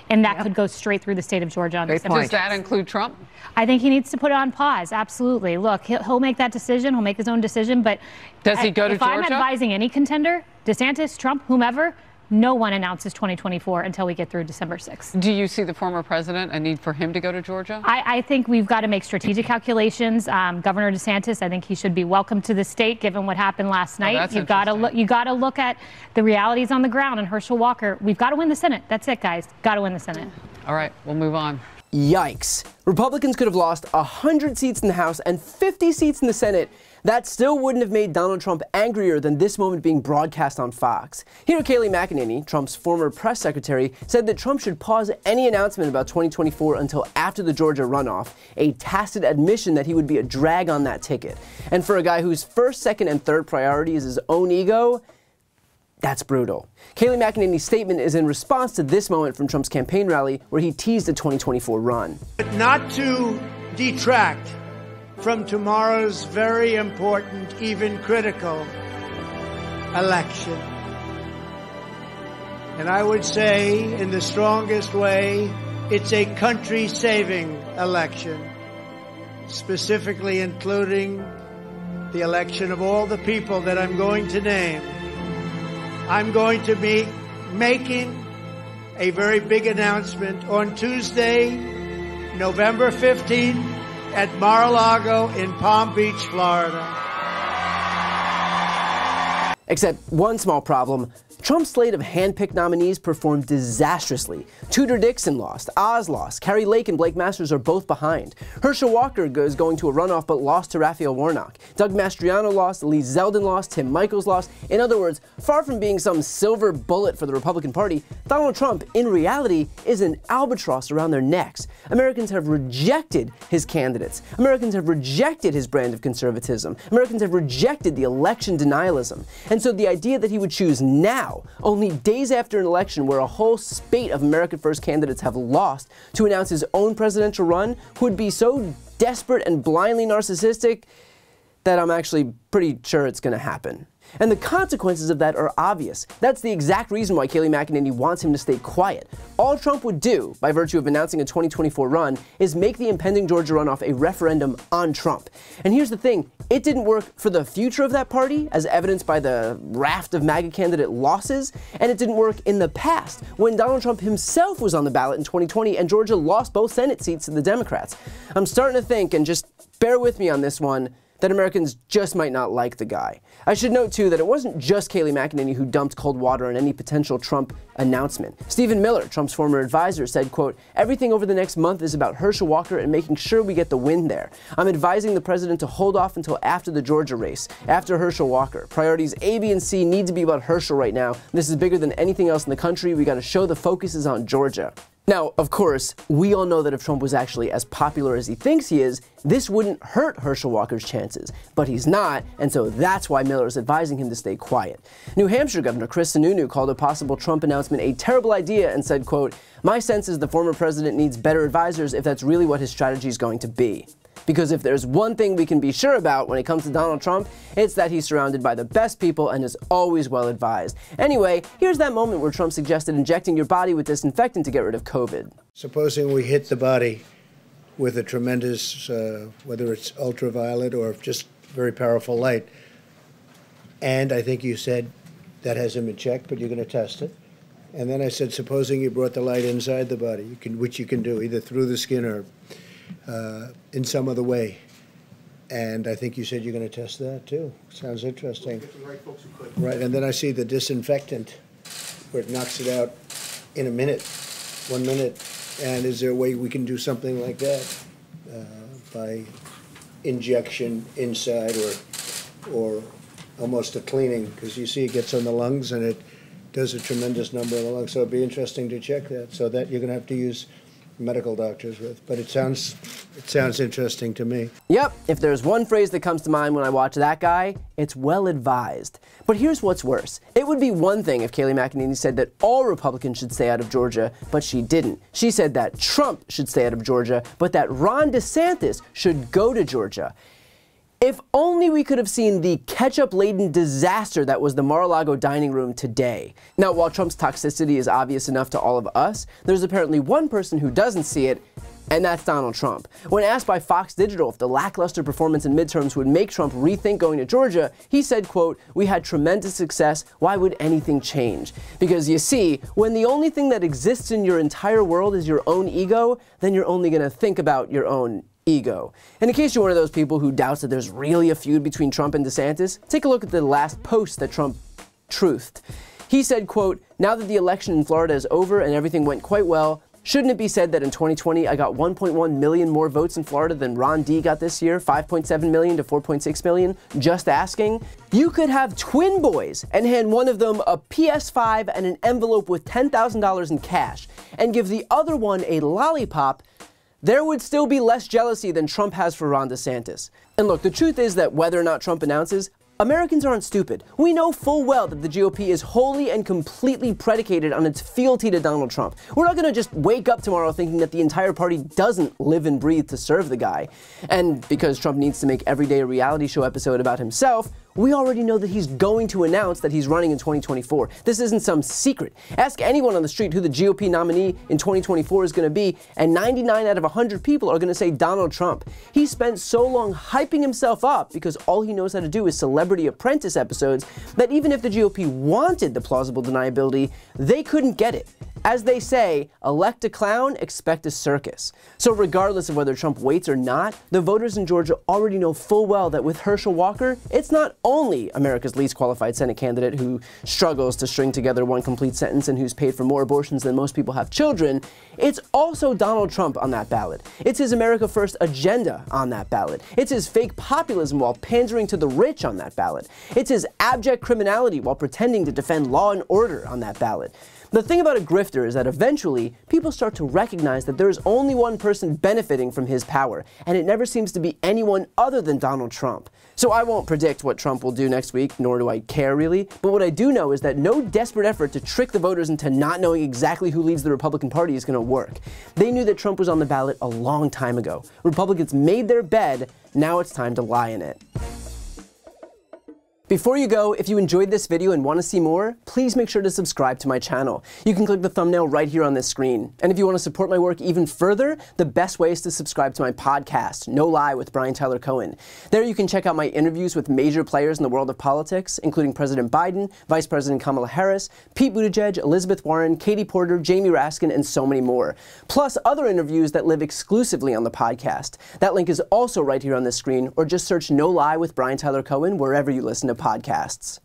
and that could go straight through the state of Georgia on December 6th. Does that include Trump? I think he needs to put it on pause, absolutely. Look, he'll make that decision, he'll make his own decision, but does he go to Georgia? If I'm advising any contender, DeSantis, Trump, whomever, no one announces 2024 until we get through December 6th. Do you see the former president a need for him to go to Georgia? I think we've got to make strategic calculations. Governor DeSantis, I think he should be welcome to the state given what happened last night. You got to look at the realities on the ground. And Herschel Walker, we've got to win the Senate. That's it, guys. Got to win the Senate. All right, we'll move on. Yikes. Republicans could have lost 100 seats in the House and 50 seats in the Senate. That still wouldn't have made Donald Trump angrier than this moment being broadcast on Fox. Here, Kayleigh McEnany, Trump's former press secretary, said that Trump should pause any announcement about 2024 until after the Georgia runoff, a tacit admission that he would be a drag on that ticket. And for a guy whose first, second, and third priority is his own ego, that's brutal. Kayleigh McEnany's statement is in response to this moment from Trump's campaign rally where he teased a 2024 run. But not to detract from tomorrow's very important, even critical election. And I would say, in the strongest way, it's a country-saving election, specifically including the election of all the people that I'm going to name. I'm going to be making a very big announcement on Tuesday, November 15th, at Mar-a-Lago in Palm Beach, Florida. Except one small problem. Trump's slate of hand-picked nominees performed disastrously. Tudor Dixon lost, Oz lost, Carrie Lake and Blake Masters are both behind. Herschel Walker is going to a runoff but lost to Raphael Warnock. Doug Mastriano lost, Lee Zeldin lost, Tim Michels lost. In other words, far from being some silver bullet for the Republican Party, Donald Trump, in reality, is an albatross around their necks. Americans have rejected his candidates. Americans have rejected his brand of conservatism. Americans have rejected the election denialism. And so the idea that he would choose now, only days after an election where a whole spate of America First candidates have lost, to announce his own presidential run would be so desperate and blindly narcissistic that I'm actually pretty sure it's going to happen. And the consequences of that are obvious. That's the exact reason why Kayleigh McEnany wants him to stay quiet. All Trump would do, by virtue of announcing a 2024 run, is make the impending Georgia runoff a referendum on Trump. And here's the thing, it didn't work for the future of that party, as evidenced by the raft of MAGA candidate losses, and it didn't work in the past, when Donald Trump himself was on the ballot in 2020 and Georgia lost both Senate seats to the Democrats. I'm starting to think, and just bear with me on this one, that Americans just might not like the guy. I should note, too, that it wasn't just Kayleigh McEnany who dumped cold water on any potential Trump announcement. Stephen Miller, Trump's former advisor, said, quote, "Everything over the next month is about Herschel Walker and making sure we get the win there. I'm advising the president to hold off until after the Georgia race, after Herschel Walker. Priorities A, B, and C need to be about Herschel right now. This is bigger than anything else in the country. We got to show the focus is on Georgia." Now, of course, we all know that if Trump was actually as popular as he thinks he is, this wouldn't hurt Herschel Walker's chances. But he's not, and so that's why Miller is advising him to stay quiet. New Hampshire Governor Chris Sununu called a possible Trump announcement a terrible idea and said, quote, "My sense is the former president needs better advisors if that's really what his strategy is going to be. Because if there's one thing we can be sure about when it comes to Donald Trump, it's that he's surrounded by the best people and is always well advised." Anyway, here's that moment where Trump suggested injecting your body with disinfectant to get rid of COVID. Supposing we hit the body with a tremendous, whether it's ultraviolet or just very powerful light, and I think you said that hasn't been checked, but you're going to test it. And then I said, supposing you brought the light inside the body, which you can do either through the skin or in some other way. And I think you said you're going to test that too. Sounds interesting. Right, and then I see the disinfectant where it knocks it out in a minute, 1 minute. And is there a way we can do something like that by injection inside or almost a cleaning? Because you see it gets on the lungs and it does a tremendous number on the lungs. So it'd be interesting to check that. So that you're going to have to use medical doctors with, but it sounds interesting to me. Yep, if there's one phrase that comes to mind when I watch that guy, it's well advised. But here's what's worse. It would be one thing if Kayleigh McEnany said that all Republicans should stay out of Georgia, but she didn't. She said that Trump should stay out of Georgia, but that Ron DeSantis should go to Georgia. If only we could have seen the ketchup-laden disaster that was the Mar-a-Lago dining room today. Now, while Trump's toxicity is obvious enough to all of us, there's apparently one person who doesn't see it, and that's Donald Trump. When asked by Fox Digital if the lackluster performance in midterms would make Trump rethink going to Georgia, he said, quote, "We had tremendous success. Why would anything change?" Because you see, when the only thing that exists in your entire world is your own ego, then you're only going to think about your own ego. And in case you're one of those people who doubts that there's really a feud between Trump and DeSantis, take a look at the last post that Trump truthed. He said, quote, "Now that the election in Florida is over and everything went quite well, shouldn't it be said that in 2020 I got 1.1 million more votes in Florida than Ron D got this year, 5.7 million to 4.6 million? Just asking." You could have twin boys and hand one of them a PS5 and an envelope with $10,000 in cash, and give the other one a lollipop. There would still be less jealousy than Trump has for Ron DeSantis. And look, the truth is that whether or not Trump announces, Americans aren't stupid. We know full well that the GOP is wholly and completely predicated on its fealty to Donald Trump. We're not going to just wake up tomorrow thinking that the entire party doesn't live and breathe to serve the guy. And because Trump needs to make every day a reality show episode about himself, we already know that he's going to announce that he's running in 2024. This isn't some secret. Ask anyone on the street who the GOP nominee in 2024 is going to be, and 99 out of 100 people are going to say Donald Trump. He spent so long hyping himself up because all he knows how to do is Celebrity Apprentice episodes that even if the GOP wanted the plausible deniability, they couldn't get it. As they say, elect a clown, expect a circus. So regardless of whether Trump waits or not, the voters in Georgia already know full well that with Herschel Walker, it's not only America's least qualified Senate candidate who struggles to string together one complete sentence and who's paid for more abortions than most people have children, it's also Donald Trump on that ballot. It's his America First agenda on that ballot. It's his fake populism while pandering to the rich on that ballot. It's his abject criminality while pretending to defend law and order on that ballot. The thing about a grifter is that eventually, people start to recognize that there is only one person benefiting from his power, and it never seems to be anyone other than Donald Trump. So I won't predict what Trump will do next week, nor do I care really, but what I do know is that no desperate effort to trick the voters into not knowing exactly who leads the Republican Party is going to work. They knew that Trump was on the ballot a long time ago. Republicans made their bed, now it's time to lie in it. Before you go, if you enjoyed this video and want to see more, please make sure to subscribe to my channel. You can click the thumbnail right here on this screen. And if you want to support my work even further, the best way is to subscribe to my podcast, No Lie with Brian Tyler Cohen. There you can check out my interviews with major players in the world of politics, including President Biden, Vice President Kamala Harris, Pete Buttigieg, Elizabeth Warren, Katie Porter, Jamie Raskin, and so many more. Plus other interviews that live exclusively on the podcast. That link is also right here on this screen, or just search No Lie with Brian Tyler Cohen wherever you listen to podcasts.